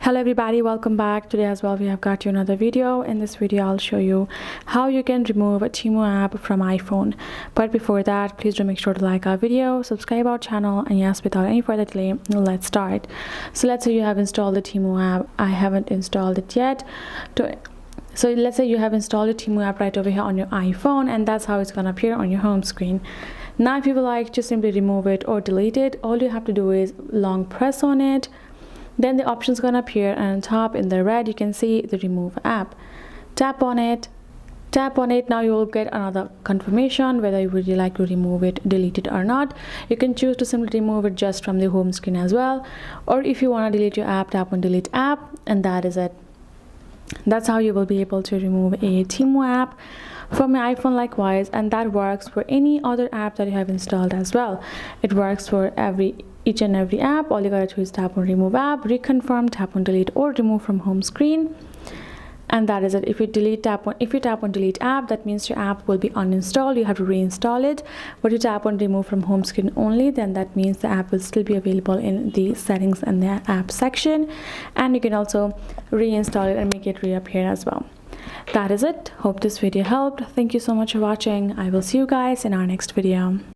Hello everybody, welcome back. Today as well we have got you another video. In this video I'll show you how you can remove a Temu app from iPhone. But before that, please do make sure to like our video, subscribe our channel, and yes, without any further delay, let's start. So let's say you have installed the Temu app. I haven't installed it yet. So let's say you have installed the Temu app right over here on your iPhone, and that's how it's gonna appear on your home screen. Now if you would like to simply remove it or delete it, all you have to do is long press on it. Then the options gonna appear, and on top in the red you can see the remove app. Tap on it. Now you will get another confirmation whether you would like to remove it, delete it or not. You can choose to simply remove it just from the home screen as well, or if you want to delete your app, tap on delete app, and that is it. That's how you will be able to remove a Temu app from your iPhone likewise, and that works for any other app that you have installed as well. It works for each and every app. All you gotta do is tap on remove app, reconfirm, tap on delete or remove from home screen, and that is it. If you tap on delete app, that means your app will be uninstalled. You have to reinstall it. But you tap on remove from home screen only, then that means the app will still be available in the settings and the app section, and you can also reinstall it and make it reappear as well. That is it. Hope this video helped. Thank you so much for watching. I will see you guys in our next video.